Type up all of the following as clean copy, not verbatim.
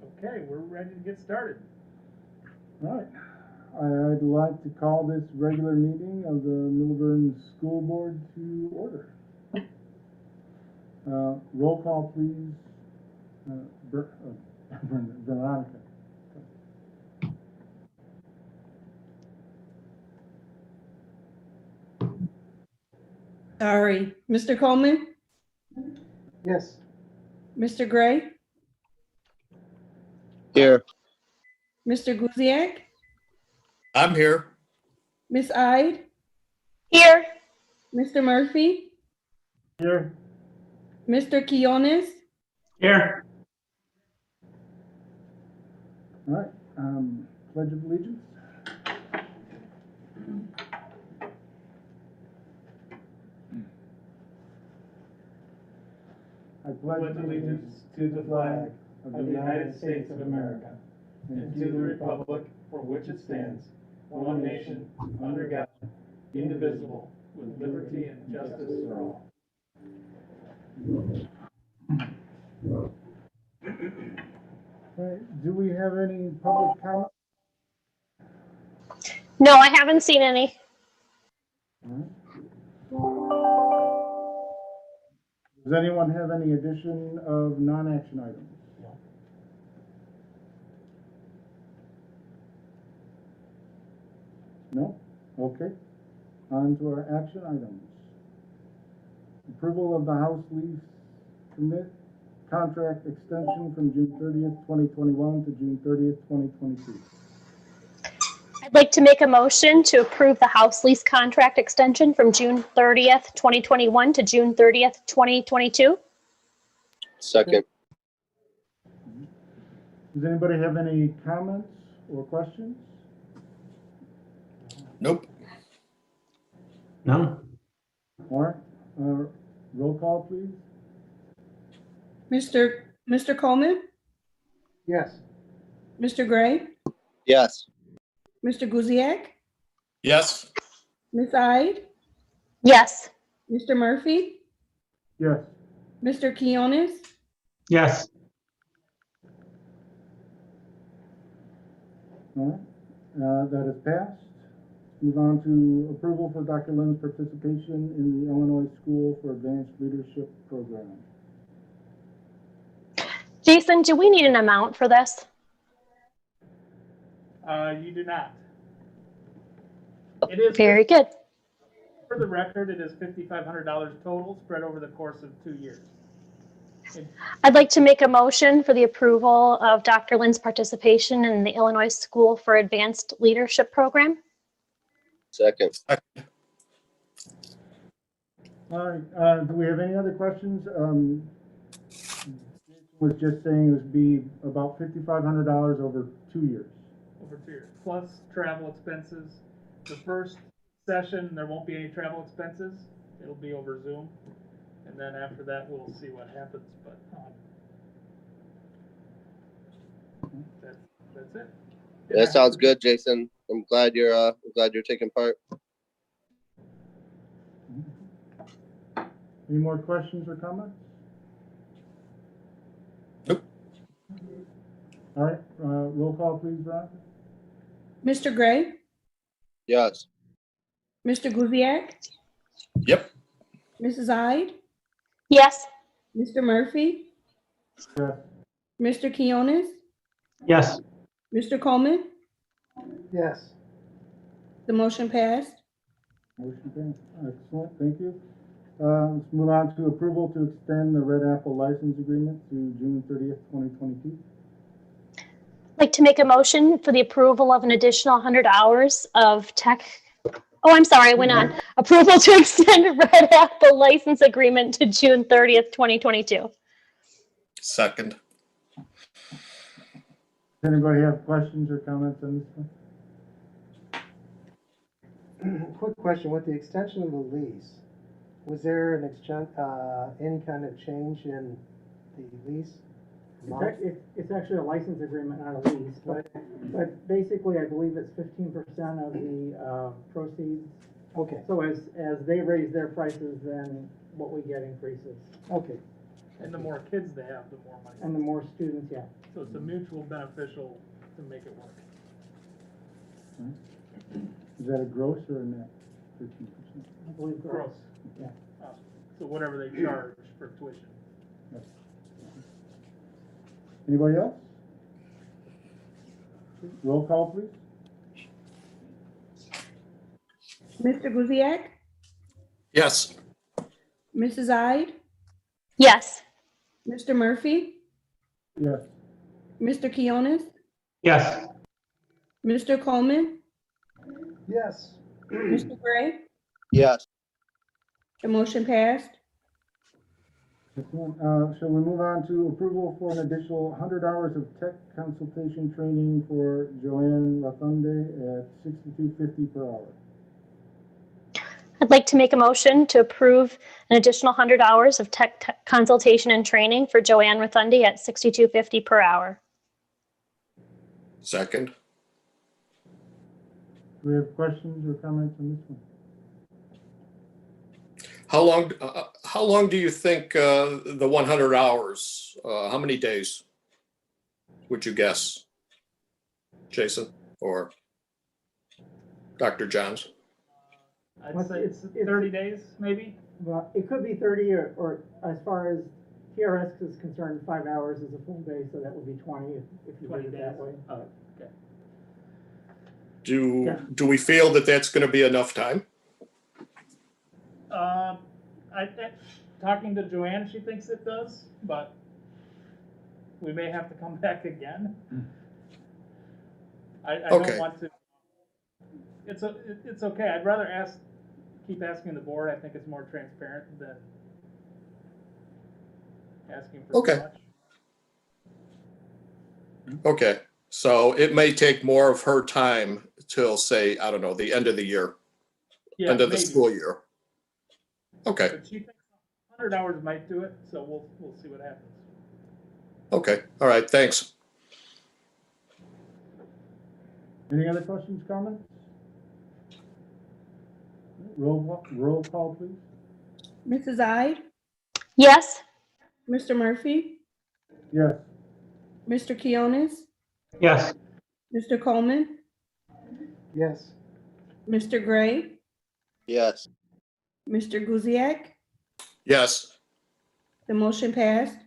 Okay, we're ready to get started. All right. I'd like to call this regular meeting of the Millburn School Board to order. Roll call, please. Veronica. Sorry. Mr. Coleman? Yes. Mr. Gray? Here. Mr. Guziak? I'm here. Miss Ide? Here. Mr. Murphy? Here. Mr. Quiones? Here. All right. Pledge of Allegiance. I Pledge allegiance to the flag of the United States of America and to the republic for which it stands, one nation, under God, indivisible, with liberty and justice for all. All right. Do we have any public comment? No, I haven't seen any. Does anyone have any addition of non-action items? No? Okay. On to our action items. Approval of the House lease commit contract extension from June 30th, 2021 to June 30th, 2022. I'd like to make a motion to approve the house lease contract extension from June 30th, 2021 to June 30th, 2022. Second. Does anybody have any comments or questions? Nope. No. All right. Roll call, please. Mr. Coleman? Yes. Mr. Gray? Yes. Mr. Guziak? Yes. Miss Ide? Yes. Mr. Murphy? Yes. Mr. Quiones? Yes. All right. That is passed. Move on to approval for Dr. Lynn's participation in the Illinois School for Advanced Leadership Program. Jason, do we need an amount for this? You do not. It is Very good. For the record, it is $5,500 total spread over the course of 2 years. I'd like to make a motion for the approval of Dr. Lynn's participation in the Illinois School for Advanced Leadership Program. Second. All right. Do we have any other questions? Was just saying it would be about $5,500 over 2 years. Over 2 years, plus travel expenses. The first session, there won't be any travel expenses. It'll be over Zoom. And then after that, we'll see what happens. But that's it. That sounds good, Jason. I'm glad you're taking part. Any more questions or comments? Nope. All right. Roll call, please, Veronica. Mr. Gray? Yes. Mr. Guziak? Yep. Mrs. Ide? Yes. Mr. Murphy? Yes. Mr. Quiones? Yes. Mr. Coleman? Yes. The motion passed. Motion passed. Excellent. Thank you. Let's move on to approval to extend the Red Apple license agreement to June 30th, 2022. I'd like to make a motion for the approval of an additional 100 hours of tech. Oh, I'm sorry, I went on. Approval to extend Red Apple license agreement to June 30th, 2022. Second. Does anybody have questions or comments on this one? Quick question, with the extension of the lease, was there an any kind of change in the lease? It's actually a license agreement, not a lease, but basically I believe it's 15% of the proceeds. Okay, So as they raise their prices, then what we get increases. okay. And the more kids they have, the more money. And the more students, yeah. So it's a mutual beneficial to make it work. Is that a gross or a net? 13%. I believe Gross. Yeah. So whatever they charge for tuition. Anybody else? Roll call, please. Mr. Guziak? Yes. Mrs. Ide? Yes. Mr. Murphy? Yes. Mr. Keonis? Yes. Mr. Coleman? Yes. Mr. Gray? Yes. The motion passed. Excellent. Shall we move on to approval for an additional 100 hours of tech consultation training for Joanne Lathunde at $62.50 per hour? I'd like to make a motion to approve an additional 100 hours of tech consultation and training for Joanne Rothundi at $62.50 per hour. Second. Do we have questions or comments on this one? How long do you think the 100 hours, how many days would you guess? Jason or Dr. Johns? I'd say it's 30 days, maybe? Well, it could be 30 or as far as TRS is concerned, 5 hours is a full day, so that would be 20 if you 20 did it that days. way. Oh, okay. Do we feel that that's going to be enough time? Talking to Joanne, she thinks it does, but we may have to come back again. I Okay. don't want to. It's okay. I'd rather keep asking the board. I think it's more transparent than asking for Okay. too much. Okay. So it may take more of her time till, say, I don't know, the end of the year, Yeah, end of the maybe. school year. Okay. But she thinks 100 hours might do it, so we'll see what happens. Okay. All right. Thanks. Any other questions, comments? Roll call, please. Mrs. Ide? Yes. Mr. Murphy? Yes. Mr. Keonis? Yes. Mr. Coleman? Yes. Mr. Gray? Yes. Mr. Guziak? Yes. The motion passed.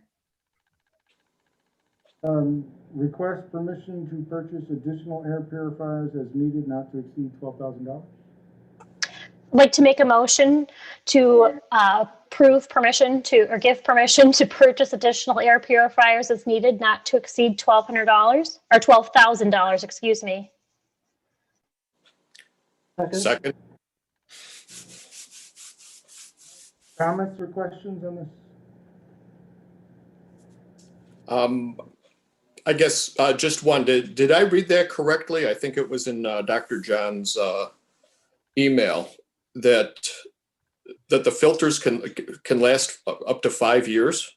Request permission to purchase additional air purifiers as needed, not to exceed $12,000. I'd like to make a motion to approve permission to, or give permission to purchase additional air purifiers as needed, not to exceed $1,200 or $12,000, excuse me. Second. Comments or questions on this? I guess just one. Did I read that correctly? I think it was in Dr. John's email that the filters can last up to 5 years.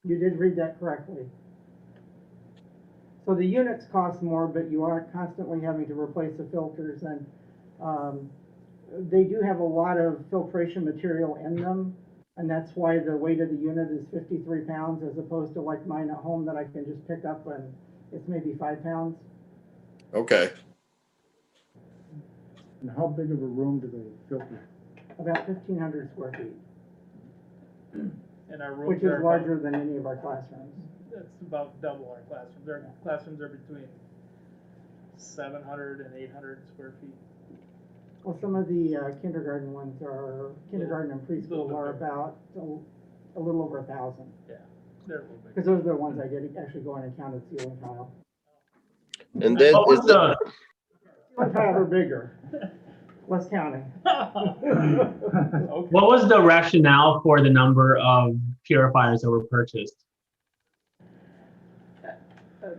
You did read that correctly. So the units cost more, but you are constantly having to replace the filters, and they do have a lot of filtration material in them, and that's why the weight of the unit is 53 pounds as opposed to like mine at home that I can just pick up and it's maybe 5 pounds. Okay. And how big of a room do they filter? About 1,500 square feet, And our rooms which is are larger than any of our classrooms. It's about double our classrooms. Our classrooms are between 700 and 800 square feet. Well, some of the kindergarten ones are, kindergarten and Little preschool bit are bigger. about a little over 1,000. They're a little big. Because those are the ones I get actually go in and count at ceiling tile. And then is the, Ceiling tile are bigger, less counting. Okay. What was the rationale for the number of purifiers that were purchased?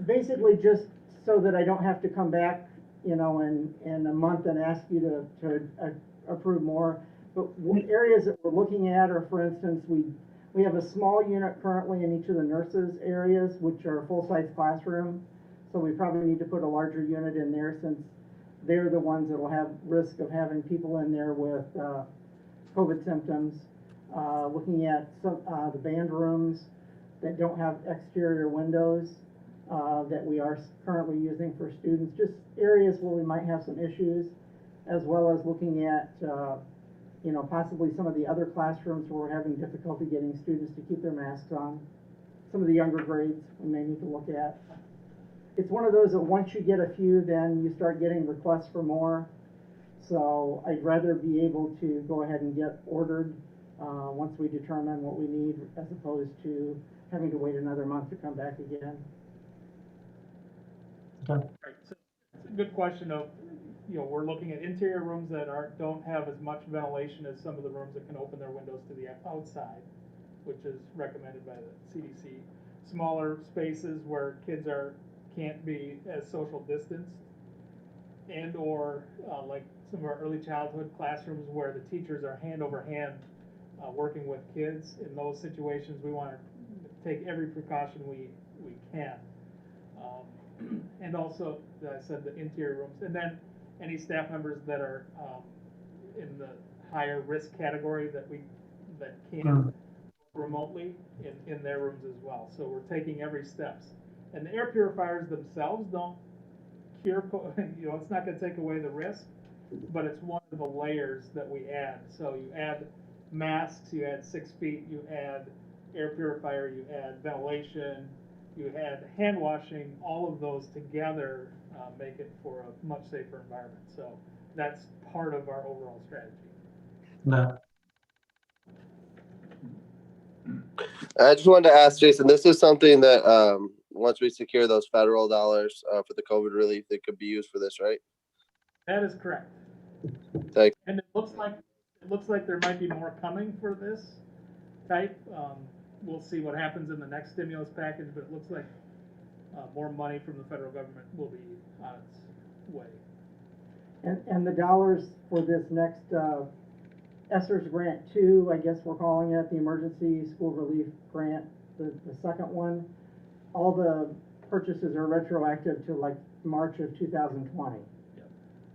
Basically just so that I don't have to come back, you know, in a month and ask you to approve more. But areas that we're looking at are, for instance, we have a small unit currently in each of the nurses' areas, which are full-size classroom. So we probably need to put a larger unit in there since they're the ones that will have risk of having people in there with COVID symptoms. looking at some, the band rooms that don't have exterior windows, that we are currently using for students, just areas where we might have some issues, as well as looking at, you know, possibly some of the other classrooms where we're having difficulty getting students to keep their masks on. Some of the younger grades we may need to look at. It's one of those that once you get a few, then you start getting requests for more. So I'd rather be able to go ahead and get ordered once we determine what we need, as opposed to having to wait another month to come back again. Right, so it's a good question of, you know, we're looking at interior rooms that don't have as much ventilation as some of the rooms that can open their windows to the outside, which is recommended by the CDC. Smaller spaces where kids can't be as social distanced, and or like some of our early childhood classrooms where the teachers are hand over hand working with kids. In those situations, we want to take every precaution we can. And also, as I said, the interior rooms, and then any staff members that are in the higher risk category that can remotely in their rooms as well. So we're taking every steps. And the air purifiers themselves don't cure, you know, it's not going to take away the risk, but it's one of the layers that we add. So you add masks, you add 6 feet, you add air purifier, you add ventilation, you add hand washing. All of those together make it for a much safer environment. So that's part of our overall strategy. No. I just wanted to ask Jason, this is something that once we secure those federal dollars for the COVID relief, that could be used for this, right? That is correct. Thanks. And it looks like there might be more coming for this type. We'll see what happens in the next stimulus package, but it looks like more money from the federal government will be on its way. And the dollars for this next ESSER's Grant 2, I guess we're calling it, the Emergency School Relief Grant, the second one, all the purchases are retroactive to like March of 2020. Yep.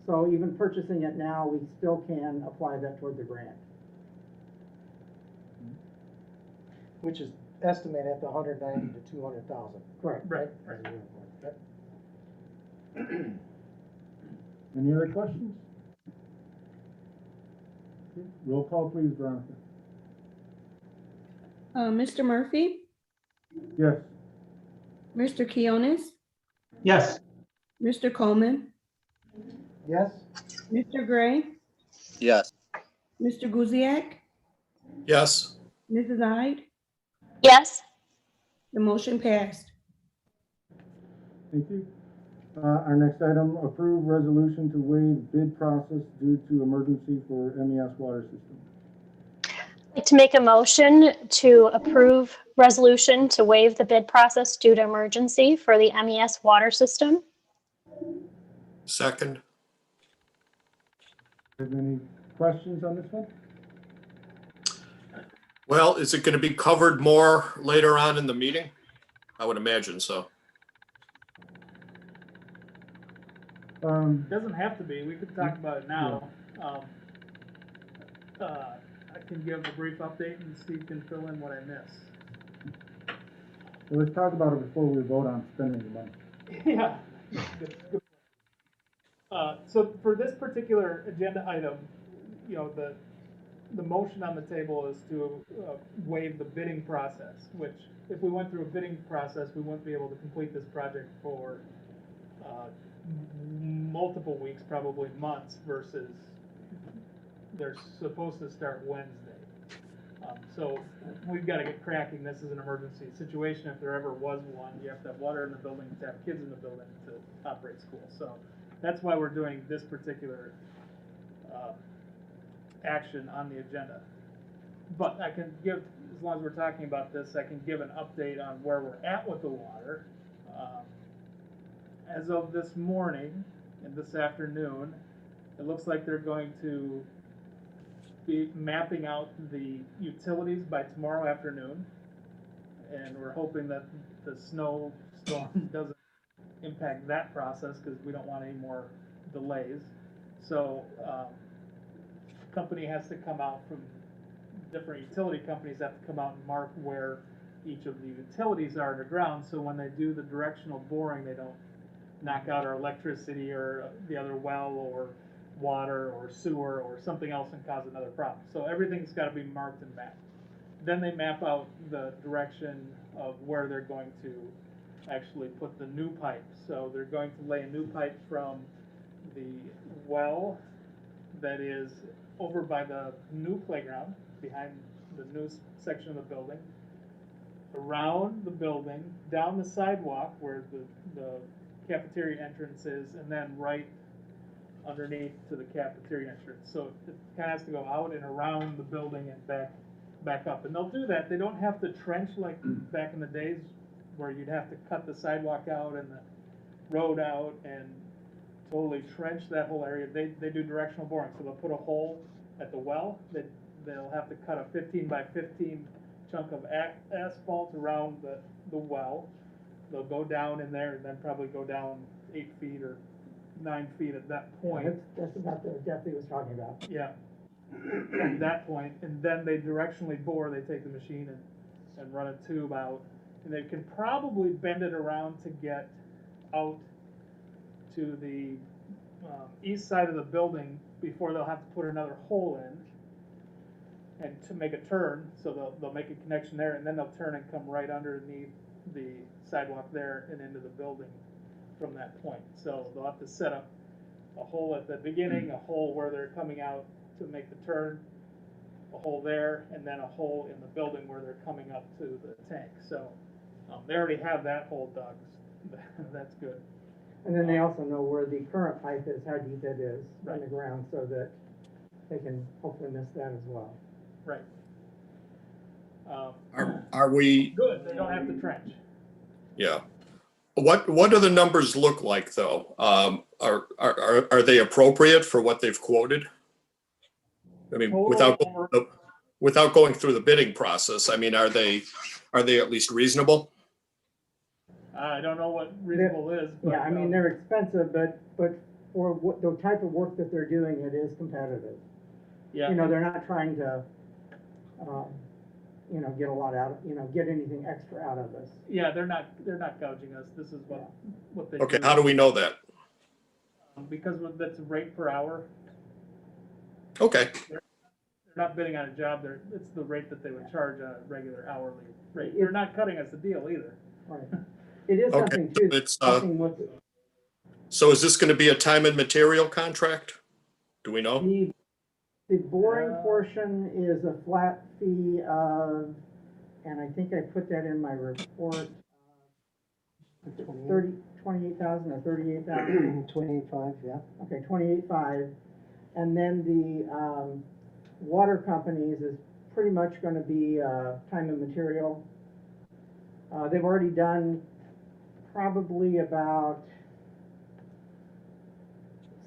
So even purchasing it now, we still can apply that toward the grant. Which is estimated at the 190 to 200,000. Correct. Right. Yep. Any other questions? Okay, roll call, please, Veronica. Mr. Murphy, Yes. Mr. Keonis, Yes. Mr. Coleman, Yes? Mr. Gray, Yes. Mr. Guziak, Yes. Mrs. Hyde. Yes. The motion passed. Thank you. Our next item, approve resolution to waive bid process due to emergency for MES water system. I'd like to make a motion to approve resolution to waive the bid process due to emergency for the MES water system. Second. Have any questions on this one? Well, is it going to be covered more later on in the meeting? I would imagine so. It doesn't have to be. We could talk about it now. I can give a brief update and Steve can fill in what I miss. Well, let's talk about it before we vote on spending the money. Yeah. Good. So for this particular agenda item, you know, the motion on the table is to waive the bidding process, which if we went through a bidding process, we wouldn't be able to complete this project for multiple weeks, probably months, versus they're supposed to start Wednesday. So we've got to get cracking. This is an emergency situation. If there ever was one, you have to have water in the building, to have kids in the building to operate school. So that's why we're doing this particular action on the agenda. But I can give, as long as we're talking about this, I can give an update on where we're at with the water. As of this morning and this afternoon, it looks like they're going to be mapping out the utilities by tomorrow afternoon. And we're hoping that the snowstorm doesn't impact that process, because we don't want any more delays. So company has to come out from different utility companies have to come out and mark where each of the utilities are underground, so when they do the directional boring, they don't knock out our electricity or the other well or water or sewer or something else and cause another problem. So everything's got to be marked and mapped. Then they map out the direction of where they're going to actually put the new pipe. So they're going to lay a new pipe from the well that is over by the new playground, behind the new section of the building, around the building, down the sidewalk where the cafeteria entrance is, and then right underneath to the cafeteria entrance. So it kind of has to go out and around the building and back up. And they'll do that. They don't have to trench like back in the days where you'd have to cut the sidewalk out and the road out and totally trench that whole area. They do directional boring. So they'll put a hole at the well. They'll have to cut a 15 by 15 chunk of asphalt around the well. They'll go down in there and then probably go down 8 feet or 9 feet at that point. That's about the depth he was talking about. Yeah, at that point, and then they directionally bore. They take the machine and run a tube out, and they can probably bend it around to get out to the east side of the building before they'll have to put another hole in and to make a turn. So they'll make a connection there, and then they'll turn and come right underneath the sidewalk there and into the building from that point. So they'll have to set up a hole at the beginning, a hole where they're coming out to make the turn, a hole there, and then a hole in the building where they're coming up to the tank. So they already have that hole dug. That's good. And then they also know where the current pipe is, how deep it is Right. in the ground, so that they can hopefully miss that as well. Right. Are we, Good, they don't have to trench. yeah. What do the numbers look like though? Are they appropriate for what they've quoted? I mean, without going through the bidding process, I mean, are they at least reasonable? I don't know what reasonable is, but. Yeah, I mean, they're expensive, but for what, the type of work that they're doing, it is competitive. Yeah. You know, they're not trying to, you know, get a lot out, you know, get anything extra out of us. Yeah, they're not gouging us. This is what they do. Okay, how do we know that? Because that's a rate per hour. Okay, They're not bidding on a job. It's the rate that they would charge on a regular hourly rate. They're not cutting us a deal either. Right. It is Okay, something too. it's, Something with so is this going to be a time and material contract? Do we know? the boring portion is a flat fee of, and I think I put that in my report, 28,000 or 38,000? 25, yeah. Okay, 28.5. And then the water companies is pretty much gonna be time and material. They've already done probably about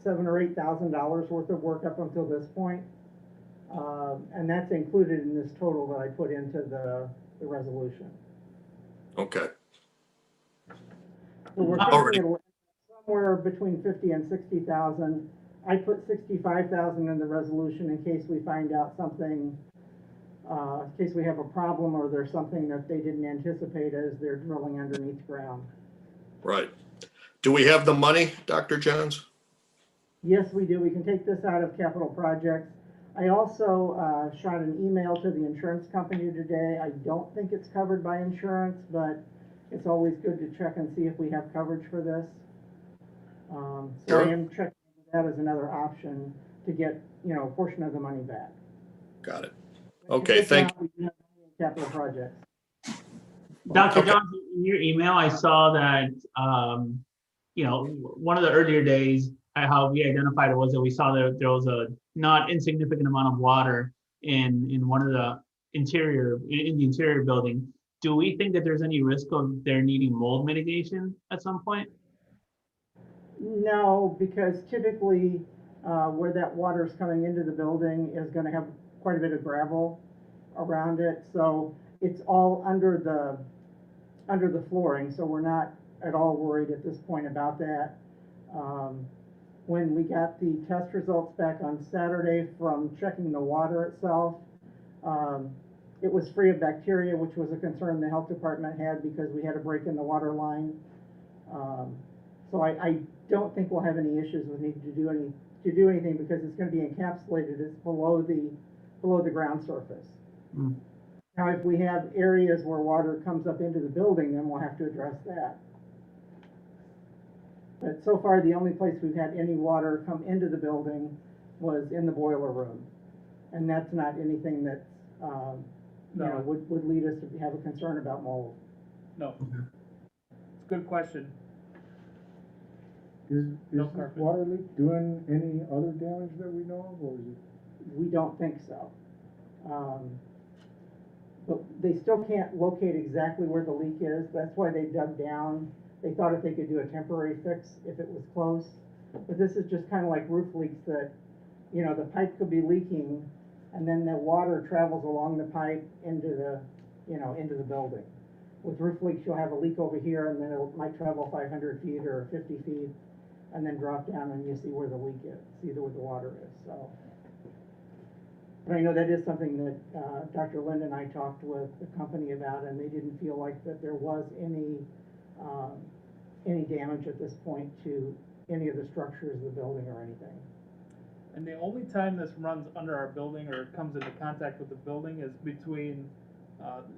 $7,000 or $8,000 worth of work up until this point. And that's included in this total that I put into the resolution. Okay, So we're thinking it'll somewhere between 50 and 60,000. I put 65,000 in the resolution in case we find out something, in case we have a problem or there's something that they didn't anticipate as they're drilling underneath ground. right. Do we have the money, Dr. Johns? Yes, we do. We can take this out of capital projects. I also shot an email to the insurance company today. I don't think it's covered by insurance, but it's always good to check and see if we have coverage for this. So Sure. I am checking that as another option to get, you know, a portion of the money back. Got it. Okay, thank you. We have capital projects. Dr. Okay. Johnson, in your email, I saw that, you know, one of the earlier days, how we identified it was that we saw that there was a not insignificant amount of water in one of the interior building. Do we think that there's any risk of there needing mold mitigation at some point? No, because typically where that water is coming into the building is going to have quite a bit of gravel around it. So it's all under the flooring. So we're not at all worried at this point about that. When we got the test results back on Saturday from checking the water itself, It was free of bacteria, which was a concern the health department had because we had a break in the water line. So I don't think we'll have any issues with needing to do anything because it's going to be encapsulated. It's below the ground surface. Mm. Now, if we have areas where water comes up into the building, then we'll have to address that. But so far, the only place we've had any water come into the building was in the boiler room. And that's not anything that, No. would lead us to have a concern about mold. No. It's a good question. Is No this carpet. water leak doing any other damage that we know of, or is it? We don't think so. But they still can't locate exactly where the leak is. That's why they dug down. They thought if they could do a temporary fix if it was close. But this is just kind of like roof leaks that, the pipe could be leaking and then the water travels along the pipe into the, into the building. With roof leaks, you'll have a leak over here and then it might travel 500 feet or 50 feet and then drop down and you see where the leak is, see where the water is, so. But I know that is something that Dr. Lind and I talked with the company about, and they didn't feel like that there was any damage at this point to any of the structures of the building or anything. And the only time this runs under our building or comes into contact with the building is between,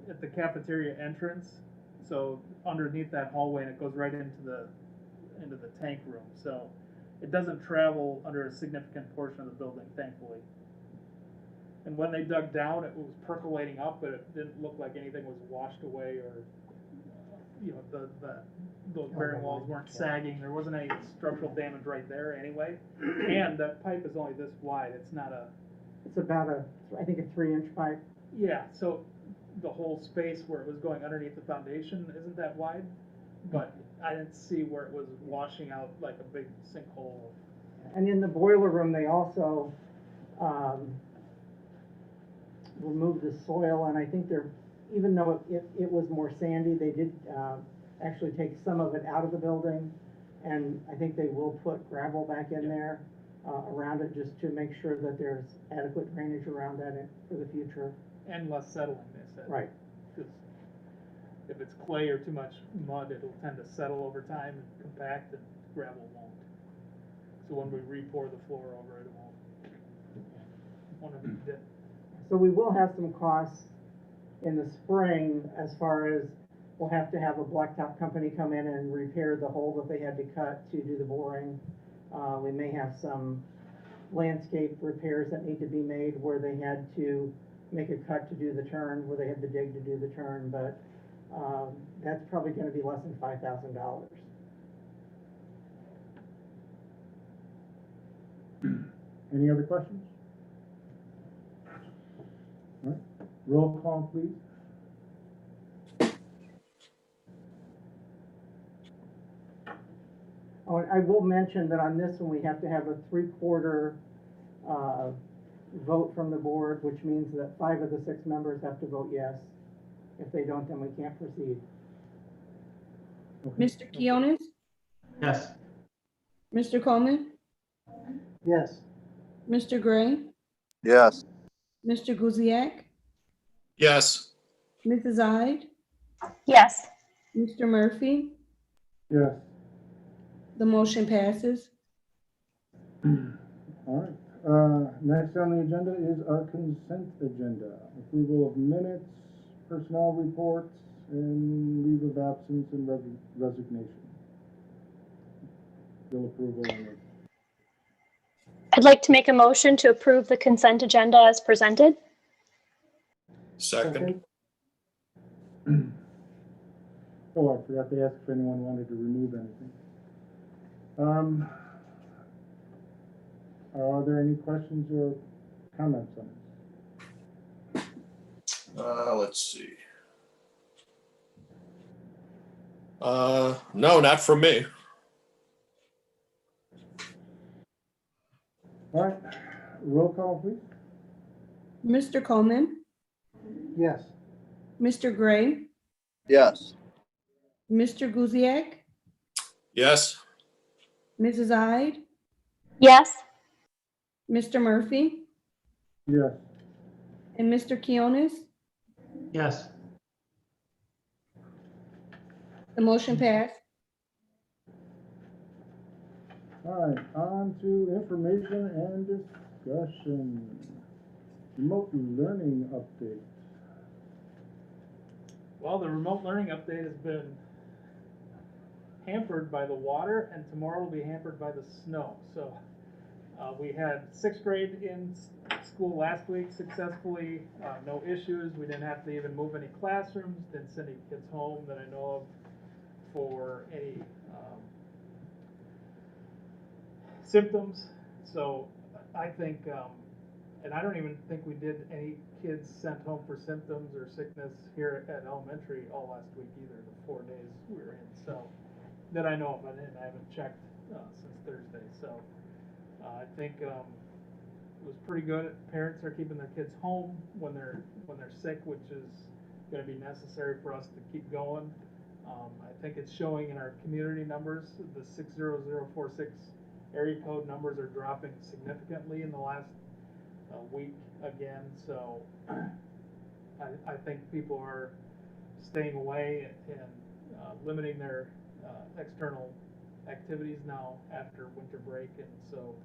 at the cafeteria entrance. So underneath that hallway, and it goes right into the tank room. So it doesn't travel under a significant portion of the building, thankfully. And when they dug down, it was percolating up, but it didn't look like anything was washed away or, those bearing walls weren't sagging. There wasn't any structural damage right there anyway. And that pipe is only this wide. It's not a... It's about I think a 3-inch pipe. Yeah, so the whole space where it was going underneath the foundation isn't that wide, but I didn't see where it was washing out like a big sinkhole. And in the boiler room, they also removed the soil, and I think even though it was more sandy, they did actually take some of it out of the building, and I think they will put gravel back in there around it just to make sure that there's adequate drainage around that for the future. And less settling, they said. Right. Because if it's clay or too much mud, it'll tend to settle over time and compact, and gravel won't. So when we re-pour the floor over it, it won't ever dip. So we will have some costs in the spring as far as we'll have to have a blacktop company come in and repair the hole that they had to cut to do the boring. We may have some landscape repairs that need to be made where they had to make a cut to do the turn, where they had to dig to do the turn, but that's probably going to be less than $5,000. Any other questions? All right, roll call, please. Oh, and I will mention that on this one, we have to have a 3/4 vote from the board, which means that 5 of the 6 members have to vote yes. If they don't, then we can't proceed. Okay. Mr. Keonis, Yes. Mr. Coleman, Yes. Mr. Gray, Yes. Mr. Guziak, Yes. Mrs. Ide, Yes. Mr. Murphy. Yes. The motion passes. All right. Next on the agenda is our consent agenda. Approval of minutes, personnel reports, and leave of absence and resignation. Bill approval only. I'd like to make a motion to approve the consent agenda as presented. Second. Oh, I forgot to ask if anyone wanted to remove anything. Are there any questions or comments on this? Let's see. No, not from me. All right, roll call, please. Mr. Coleman, Yes. Mr. Gray, Yes. Mr. Guziak, Yes. Mrs. Ide, Yes. Mr. Murphy. Yes. and Mr. Keonis. Yes. The motion passed. All right, on to information and discussion. Remote learning update. Well, the remote learning update has been hampered by the water, and tomorrow will be hampered by the snow. So we had sixth grade in school last week successfully, no issues. We didn't have to even move any classrooms, didn't send any kids home that I know of for any symptoms. So I think, and I don't even think we did any kids sent home for symptoms or sickness here at elementary all last week either, the 4 days we were in. So that I know of, and I haven't checked since Thursday. So I think it was pretty good. Parents are keeping their kids home when they're sick, which is going to be necessary for us to keep going. I think it's showing in our community numbers. The 60046 area code numbers are dropping significantly in the last week again. So I think people are staying away and limiting their external activities now after winter break, and so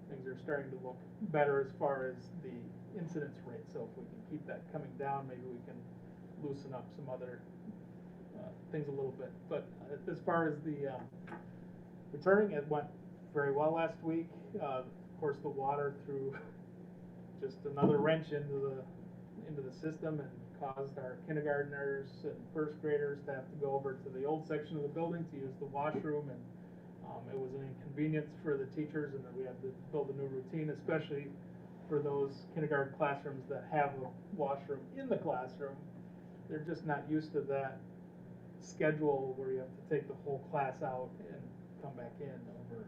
things are starting to look better as far as the incidence rate. So if we can keep that coming down, maybe we can loosen up some other things a little bit. But as far as the returning, it went very well last week. Of course, the water threw just another wrench into the system and caused our kindergartners and first graders to have to go over to the old section of the building to use the washroom, and it was an inconvenience for the teachers, and then we had to build a new routine, especially for those kindergarten classrooms that have a washroom in the classroom. They're just not used to that schedule where you have to take the whole class out and come back in over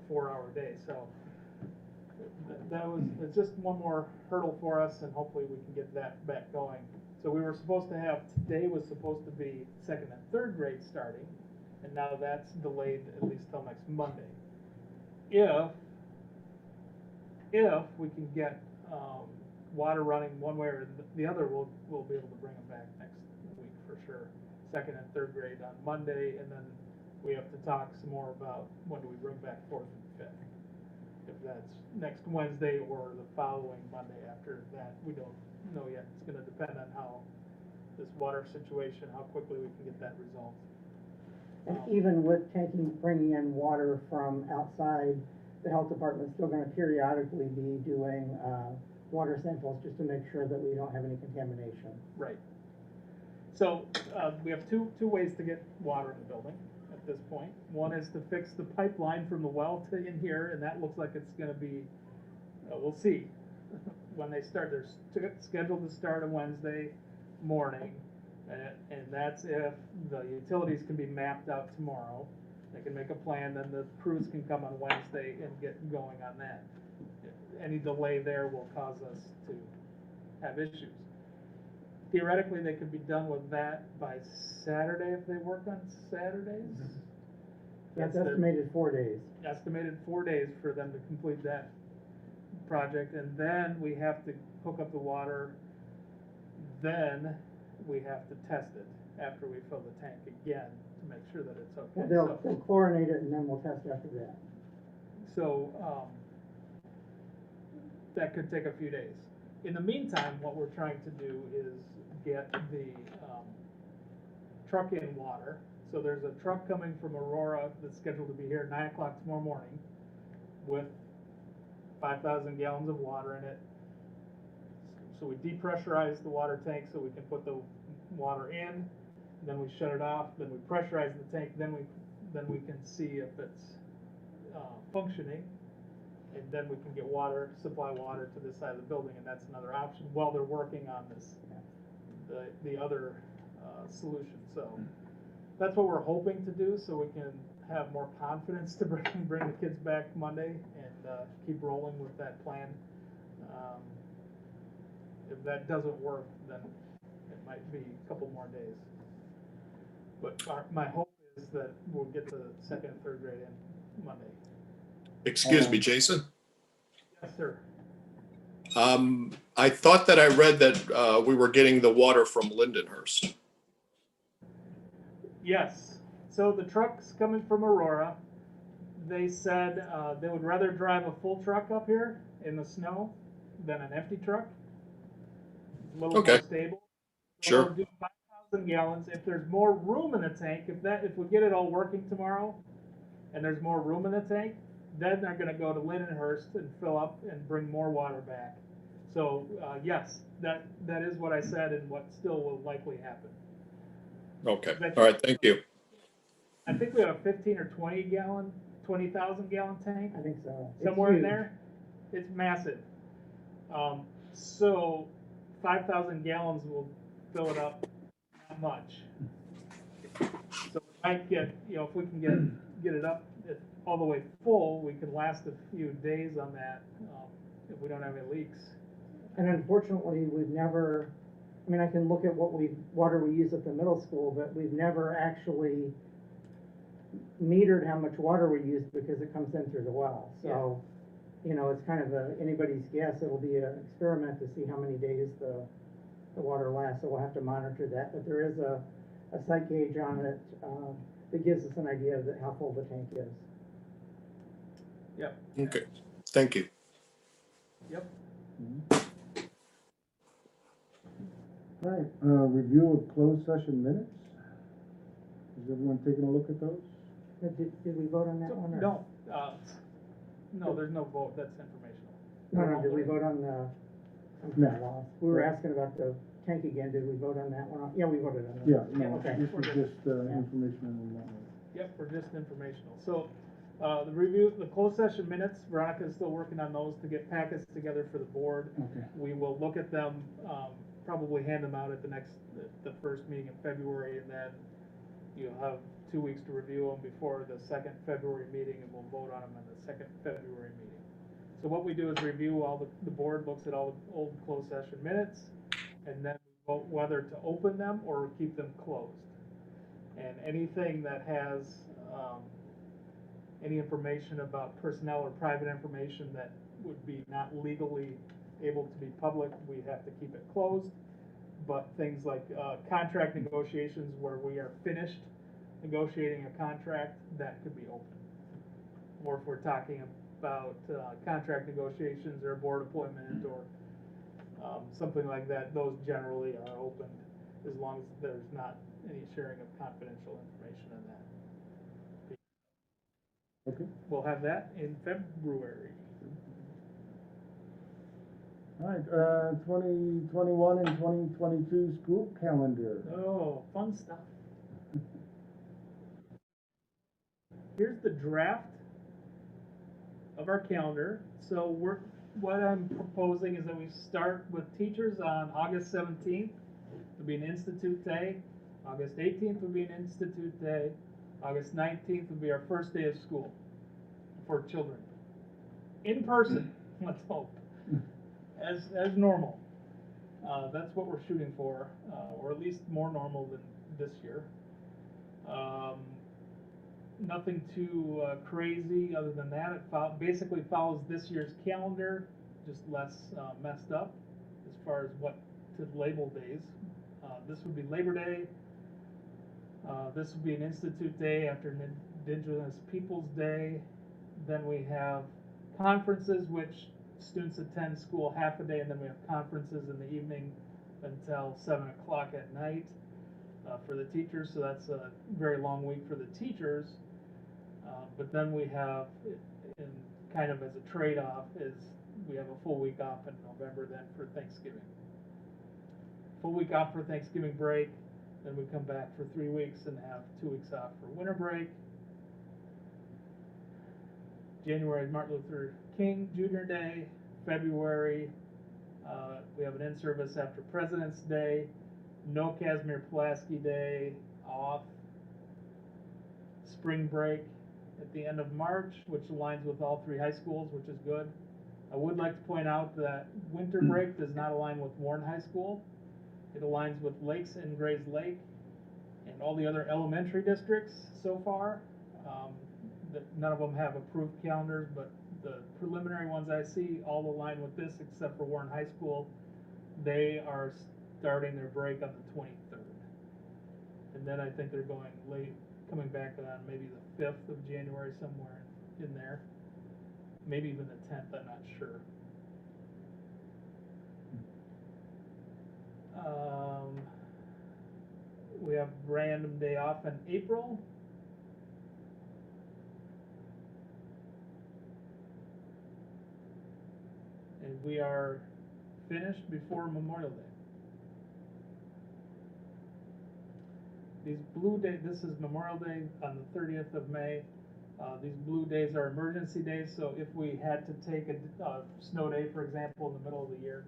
4-hour day. So that was, it's just one more hurdle for us, and hopefully we can get that back going. So we were supposed to have, today was supposed to be second and third grade starting, and now that's delayed at least till next Monday. If we can get water running one way or the other, we'll be able to bring them back next week for sure. Second and third grade on Monday, and then we have to talk some more about when do we bring back fourth and fifth. If that's next Wednesday or the following Monday after that, we don't know yet. It's going to depend on how this water situation, how quickly we can get that resolved. And even with bringing in water from outside, the health department's still gonna periodically be doing, water samples just to make sure that we don't have any contamination. Right. So, we have two ways to get water in the building at this point. One is to fix the pipeline from the well to in here, and that looks like it's gonna be, we'll see. When they start, they're scheduled to start on Wednesday morning, and that's if the utilities can be mapped out tomorrow. They can make a plan, then the crews can come on Wednesday and get going on that. Any delay there will cause us to have issues. Theoretically, they could be done with that by Saturday if they work on Saturdays. That's estimated 4 days. Estimated 4 days for them to complete that project, and then we have to hook up the water. Then we have to test it after we fill the tank again to make sure that it's okay. They'll chlorinate it and then we'll test after that. So that could take a few days. In the meantime, what we're trying to do is get the truck in water. So there's a truck coming from Aurora that's scheduled to be here at 9 o'clock tomorrow morning with 5,000 gallons of water in it. So we depressurize the water tank so we can put the water in, then we shut it off, then we pressurize the tank, then we can see if it's functioning, and then we can get water, supply water to this side of the building, and that's another option while they're working on this, the other solution. So that's what we're hoping to do, so we can have more confidence to bring the kids back Monday and keep rolling with that plan. If that doesn't work, then it might be a couple more days. But my hope is that we'll get the second and third grade in Monday. Excuse me, Jason? Yes, sir. I thought that I read that we were getting the water from Lindenhurst. Yes. So the truck's coming from Aurora. They said they would rather drive a full truck up here in the snow than an empty truck. It's a little Okay. more stable. So Sure. they'll do 5,000 gallons. If there's more room in the tank, if we get it all working tomorrow, and there's more room in the tank, then they're going to go to Lindenhurst and fill up and bring more water back. So yes, that is what I said, and what still will likely happen. Okay. All right. Thank you. I think we have a 15 or 20,000 gallon tank. I think so. It's Somewhere in huge. there. It's massive. So 5,000 gallons will fill it up. Not much. So we might get, if we can get it up all the way full, we can last a few days on that if we don't have any leaks. And unfortunately, we've never, I mean, I can look at water we use at the middle school, but we've never actually metered how much water we use because it comes in through the well. So, it's kind of anybody's guess. It'll be an experiment to see how many days the water lasts. So we'll have to monitor that. But there is a site gauge on it that gives us an idea of how full the tank is. Yep. Okay. Thank you. Yep. All right, review of closed session minutes. Is everyone taking a look at those? Did we vote on that one? Or? No, no, there's no vote. That's informational. No, did we vote on the? No. We were asking about the tank again. Did we vote on that one? Yeah, we voted on that. Yeah, no, Okay. this is just information on that one. Yep, we're just informational. So the closed session minutes, Veronica is still working on those to get packets together for the board. Okay. We will look at them, probably hand them out at the first meeting in February, and then you'll have 2 weeks to review them before the second February meeting, and we'll vote on them in the second February meeting. So what we do is review the board looks at all the old closed session minutes, and then we vote whether to open them or keep them closed. And anything that has any information about personnel or private information that would be not legally able to be public, we have to keep it closed. But things like contract negotiations where we are finished negotiating a contract, that could be open. Or if we're talking about contract negotiations or a board appointment or something like that, those generally are open as long as there's not any sharing of confidential information in that. Okay. We'll have that in February. All right, 2021 and 2022 school calendar. Oh, fun stuff. Here's the draft of our calendar. So what I'm proposing is that we start with teachers on August 17th. It'll be an Institute Day. August 18th will be an Institute Day. August 19th will be our first day of school for children. In person, let's hope. As normal. That's what we're shooting for, or at least more normal than this year. Nothing too crazy other than that. It basically follows this year's calendar, just less messed up as far as what to label days. This would be Labor Day. This would be an Institute Day after Indigenous Peoples Day. Then we have conferences, which students attend school half a day, and then we have conferences in the evening until 7 o'clock at night for the teachers. So that's a very long week for the teachers. But then we have, in kind of as a trade-off, is we have a full week off in November then for Thanksgiving. Full week off for Thanksgiving break. Then we come back for 3 weeks and have 2 weeks off for winter break. January, Martin Luther King Jr. Day. February, we have an in-service after President's Day. No Casimir Pulaski Day off. Spring break at the end of March, which aligns with all 3 high schools, which is good. I would like to point out that winter break does not align with Warren High School. It aligns with Lakes and Grays Lake and all the other elementary districts so far. None of them have approved calendars, but the preliminary ones I see all align with this except for Warren High School. They are starting their break on the 23rd. And then I think they're going late, coming back on maybe the 5th of January, somewhere in there. Maybe even the 10th, I'm not sure. We have random day off in April. And we are finished before Memorial Day. These blue days, this is Memorial Day on the 30th of May. These blue days are emergency days, so if we had to take a snow day, for example, in the middle of the year,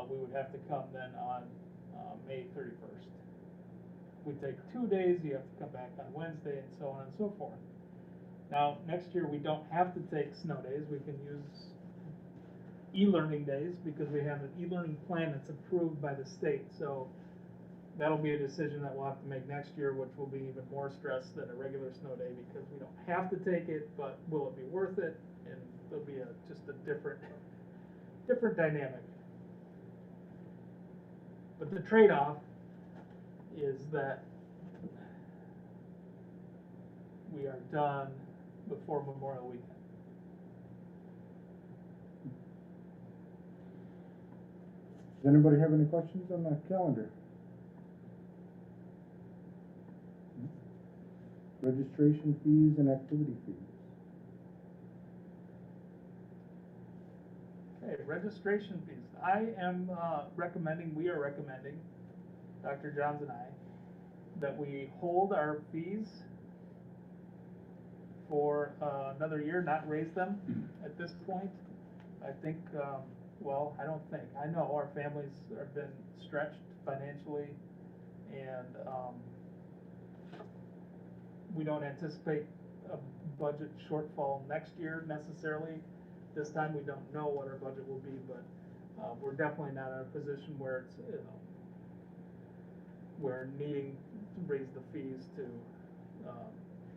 we would have to come then on May 31st. If we take 2 days, you have to come back on Wednesday, and so on and so forth. Now, next year, we don't have to take snow days. We can use e-learning days because we have an e-learning plan that's approved by the state. So that'll be a decision that we'll have to make next year, which will be even more stress than a regular snow day because we don't have to take it, but will it be worth it? And there'll be just a different dynamic. But the trade-off is that we are done before Memorial Weekend. Does anybody have any questions on the calendar? Registration fees and activity fees. Okay, registration fees. I am recommending, we are recommending, Dr. Johns and I, that we hold our fees for another year, not raise them at this point. I think, well, I don't think, I know our families have been stretched financially, and we don't anticipate a budget shortfall next year necessarily. This time we don't know what our budget will be, but we're definitely not in a position where it's, you know, we're needing to raise the fees to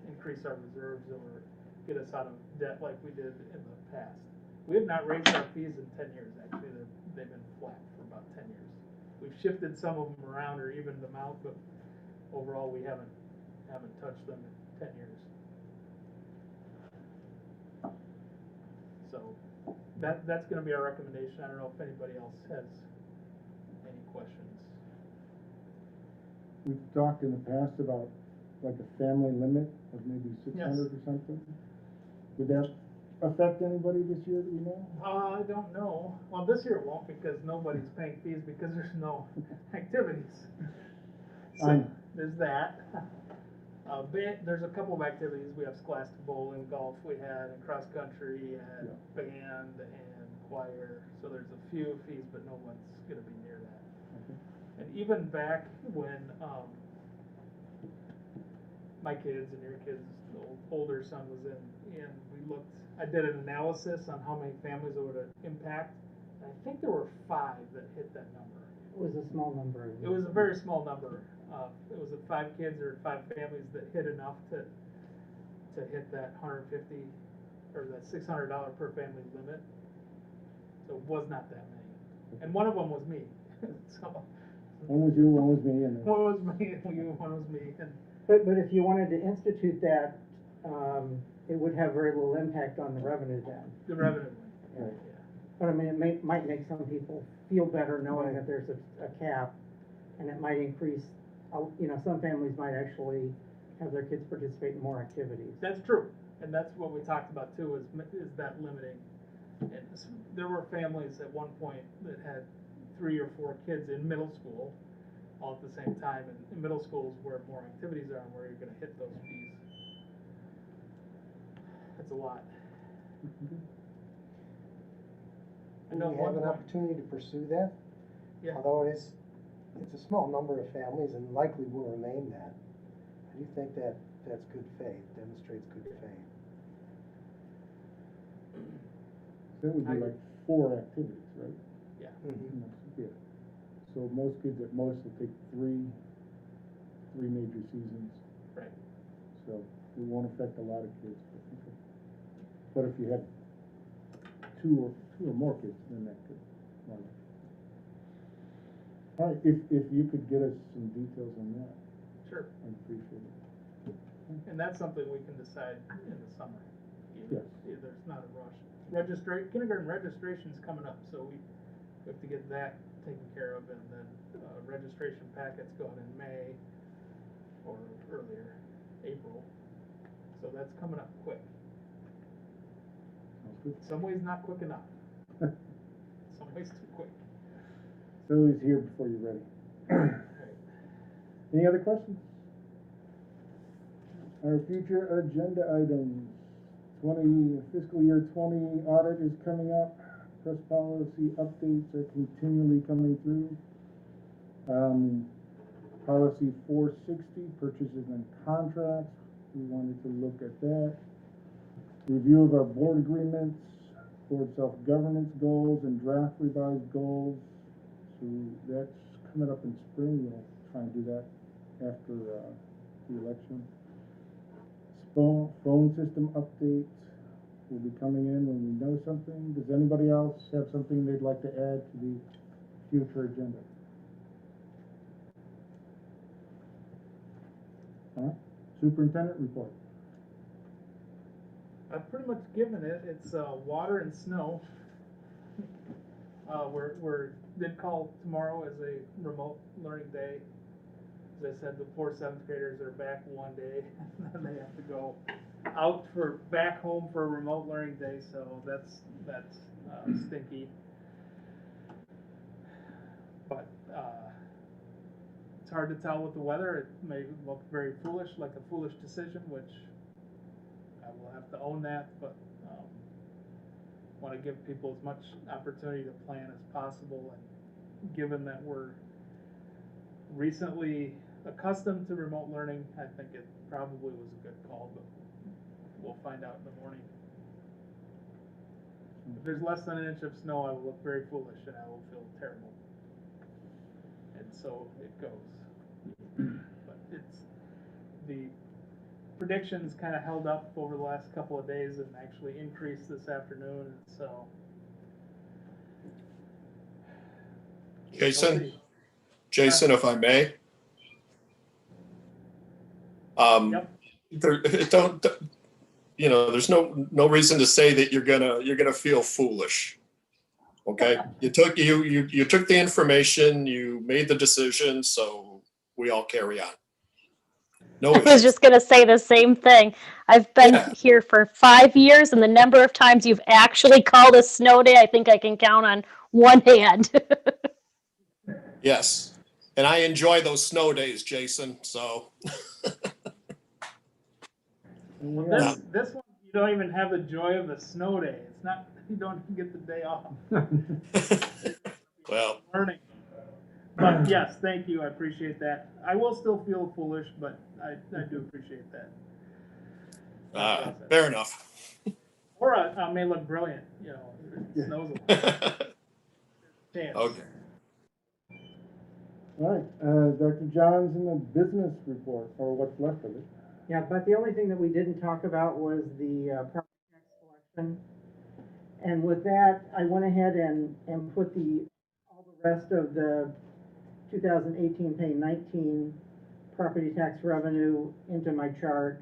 increase our reserves or get us out of debt like we did in the past. We have not raised our fees in 10 years, actually. They've been flat for about 10 years. We've shifted some of them around or evened them out, but overall we haven't touched them in 10 years. So that's going to be our recommendation. I don't know if anybody else has any questions. We've talked in the past about like a family limit of maybe 600 Yes. or something. Would that affect anybody this year, do you know? I don't know. Well, this year it won't because nobody's paying fees because there's no activities. So there's that. There's a couple of activities. We have scholastic bowling, golf we had, and cross country, and band, and choir. So there's a few fees, but no one's going to be near that. Okay. And even back when my kids and your kids, the older son was in, and we looked, I did an analysis on how many families it would impact. And I think there were 5 that hit that number. It was a small number. It was a very small number. It was 5 kids or 5 families that hit enough to hit that 150 or that $600 per family limit. So it was not that many. And one of them was me. So One was you, one was me, and one was me, one was me. And But if you wanted to institute that, it would have very little impact on the revenue then. the revenue. Right. Yeah. But I mean, it might make some people feel better knowing that there's a cap, and it might increase, you know, some families might actually have their kids participate in more activities. That's true, and that's what we talked about too, is that limiting. And there were families at one point that had 3 or 4 kids in middle school all at the same time, and in middle schools where more activities are and where you're gonna hit those fees. That's a lot. I know We have one an point, opportunity to pursue that, yeah, although it's a small number of families and likely will remain that. I do think that that's good faith, demonstrates good faith. that would be like 4 activities, right? yeah. Mm-hmm. Yeah. So most kids at most will take 3 major seasons. Right. So it won't affect a lot of kids. But if you had two or more kids, then that could. All right, if you could get us some details on that, Sure. I'd appreciate it. And that's something we can decide in the summer. Yes. There's not a rush. Kindergarten registration's coming up, so we have to get that taken care of, and then, registration packets go out in May or earlier, April. So that's coming up quick. Sounds good. Some ways not quick enough. Some ways too quick. It's always here before you're ready. Any other questions? Our future agenda items. Fiscal year 20 audit is coming up. Press policy updates are continually coming through. Policy 460, purchases and contracts. We wanted to look at that. Review of our board agreements, board self-governance goals, and draft revised goals. So that's coming up in spring. We'll try and do that after the election. Phone system updates will be coming in when we know something. Does anybody else have something they'd like to add to the future agenda? All right. Superintendent report. I've pretty much given it. It's water and snow. We're did call tomorrow as a remote learning day. As I said, the 4th, 7th graders are back one day, and then they have to go out back home for a remote learning day. So that's stinky. But it's hard to tell with the weather. It may look very foolish, like a foolish decision, which I will have to own that. But want to give people as much opportunity to plan as possible, and given that we're recently accustomed to remote learning, I think it probably was a good call, but we'll find out in the morning. If there's less than an inch of snow, I will look very foolish and I will feel terrible. And so it goes. But the predictions kind of held up over the last couple of days and actually increased this afternoon, and so. Jason, if I may. Yep. There's no reason to say that you're gonna feel foolish. Okay, you took the information, you made the decision, so we all carry on. No, I was just going to say the same thing. I've been here for 5 years, and the number of times you've actually called a snow day, I think I can count on one hand. Yes, and I enjoy those snow days, Jason. So. Well, this one, you don't even have the joy of the snow day. It's not, you don't even get the day off. Well. Learning. But yes, thank you. I appreciate that. I will still feel foolish, but I do appreciate that. Fair enough. Or I may look brilliant, it snows a lot. Okay. All right, Dr. Johns in the business report, or what's left of it. Yeah, but the only thing that we didn't talk about was the property tax collection. And with that, I went ahead and put all the rest of the 2018-19 property tax revenue into my chart.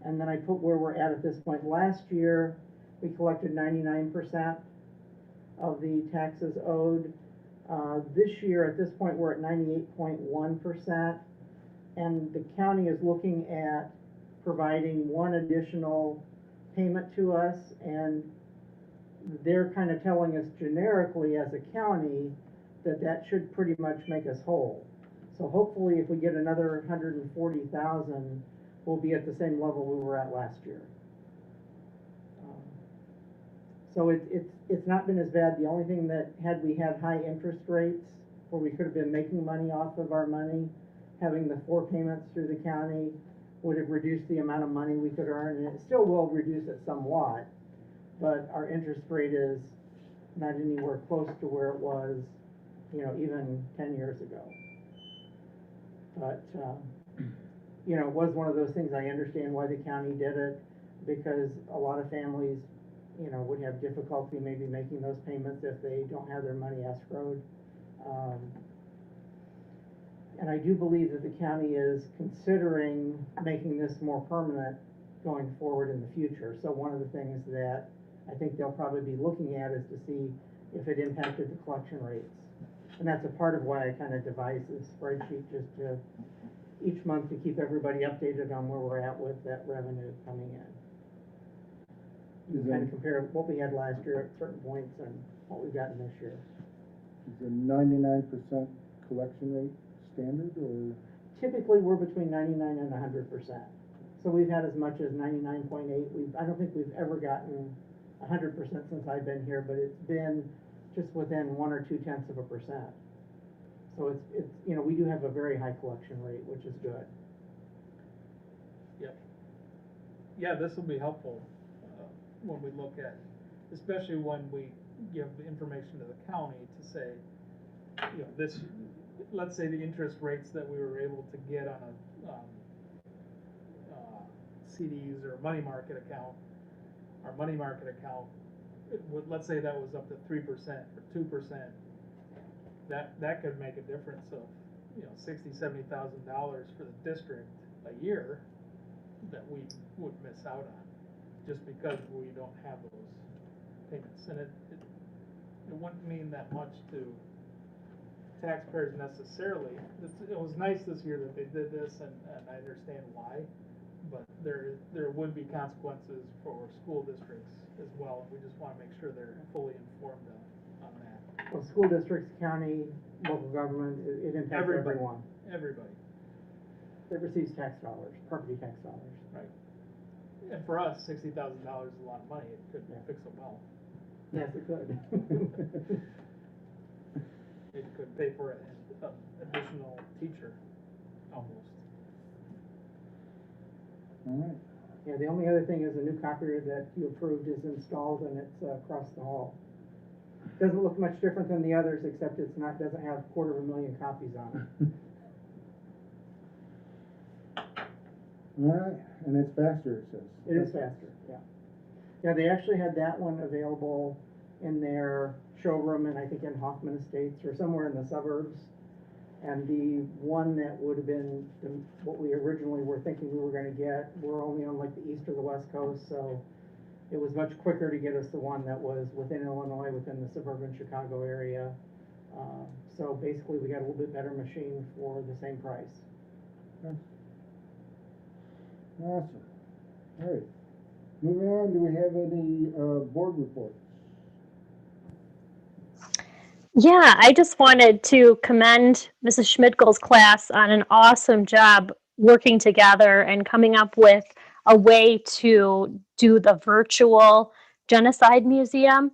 And then I put where we're at this point. Last year, we collected 99% of the taxes owed. This year, at this point, we're at 98.1%. And the county is looking at providing one additional payment to us, and they're kind of telling us generically as a county that should pretty much make us whole. So hopefully if we get another 140,000, we'll be at the same level we were at last year. So it's not been as bad. The only thing that had we had high interest rates where we could have been making money off of our money, having the 4 payments through the county would have reduced the amount of money we could earn, and it still will reduce it somewhat, but our interest rate is not anywhere close to where it was, even 10 years ago. But, it was one of those things. I understand why the county did it, because a lot of families you know, would have difficulty maybe making those payments if they don't have their money escrowed. And I do believe that the county is considering making this more permanent going forward in the future. So one of the things that I think they'll probably be looking at is to see if it impacted the collection rates. And that's a part of why I kind of devised this spreadsheet, just to each month to keep everybody updated on where we're at with that revenue coming in. You kind of compare what we had last year at certain points and what we've gotten this year. Is a 99% collection rate standard, or? Typically, we're between 99 and 100%. So we've had as much as 99.8. I don't think we've ever gotten 100% since I've been here, but it's been just within 1 or 0.2%. So it's you know, we do have a very high collection rate, which is good. Yep. Yeah, this will be helpful when we look at, especially when we give information to the county to say, you know, this, let's say the interest rates that we were able to get on a CDs or money market account, our money market account, let's say that was up to 3% or 2%. That could make a difference of, you know, $60,000-$70,000 for the district a year that we would miss out on, just because we don't have those payments. And it wouldn't mean that much to taxpayers necessarily. It was nice this year that they did this, and I understand why, but there would be consequences for school districts as well, and we just want to make sure they're fully informed on that. Well, school districts, county, local government, it impacts everyone. Everybody. That receives tax dollars, property tax dollars. Right. And for us, $60,000 is a lot of money. It could fix a well. Yes, it could. It could pay for an additional teacher, almost. All right. Yeah, the only other thing is the new copier that you approved is installed, and it's across the hall. Doesn't look much different than the others, except doesn't have 250,000 copies on it. All right, and it's faster, it says. It is faster, yeah. Yeah, they actually had that one available in their showroom, and I think in Hoffman Estates or somewhere in the suburbs. And the one that would have been what we originally were thinking we were going to get, we're only on like the east or the west coast, so it was much quicker to get us the one that was within Illinois, within the suburban Chicago area. So basically, we got a little bit better machine for the same price. Okay. Awesome. All right. Moving on, do we have any board reports? Yeah, I just wanted to commend Mrs. Schmidtkel's class on an awesome job working together and coming up with a way to do the virtual genocide museum.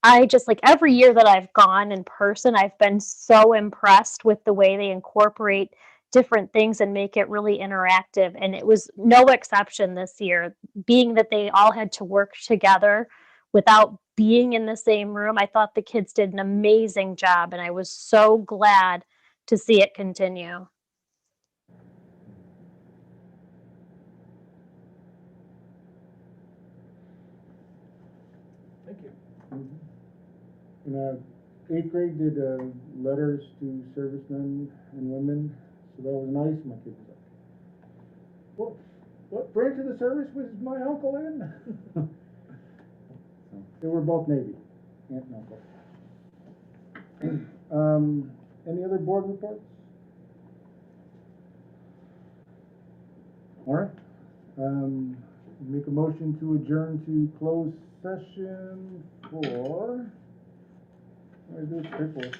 I just, like, every year that I've gone in person, I've been so impressed with the way they incorporate different things and make it really interactive. And it was no exception this year, being that they all had to work together without being in the same room. I thought the kids did an amazing job, and I was so glad to see it continue. Thank you. Mm-hmm. In 8th grade, did letters to servicemen and women, so that was nice. My kid was like, what branch of the service was my uncle in? They were both Navy, aunt and uncle. Any other board reports? All right. Make a motion to adjourn to closed session for. Where's this paperwork?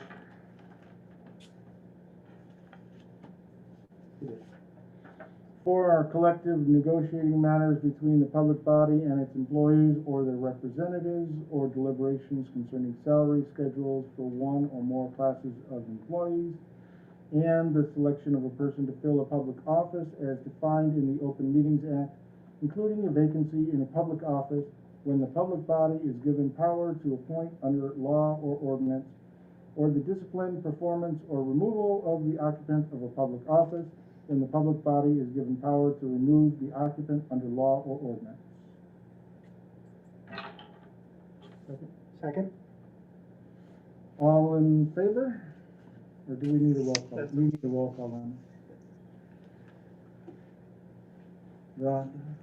For our collective negotiating matters between the public body and its employees or their representatives, or deliberations concerning salary schedules for one or more classes of employees, and the selection of a person to fill a public office as defined in the Open Meetings Act, including a vacancy in a public office when the public body is given power to appoint under law or ordinance, or the discipline, performance, or removal of the occupant of a public office when the public body is given power to remove the occupant under law or ordinance. Second? All in favor? Or do we need a roll call? That's- We need a roll call on it. Ron?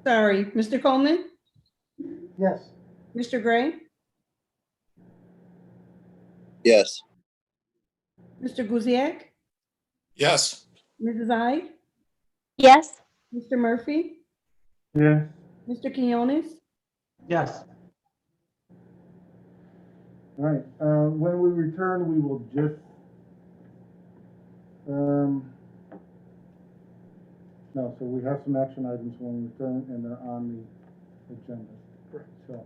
Sorry, Mr. Coleman, Yes. Mr. Gray, Yes. Mr. Guziak, Yes. Mrs. Hyde, Yes, Mr. Murphy, Yes. Mr. Quinones, Yes. All right, when we return, we will just, no, so we have some action items when we return, and they're on the agenda. Correct. So,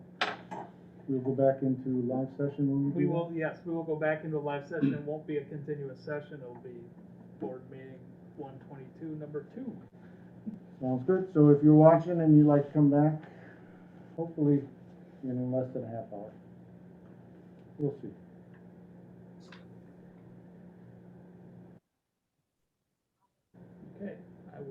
we'll go back into live session when we do We that? will, yes, we will go back into live session. It won't be a continuous session. It'll be board meeting 122, number 2. Sounds good. So if you're watching and you'd like to come back, hopefully in less than a half hour. We'll see. Okay.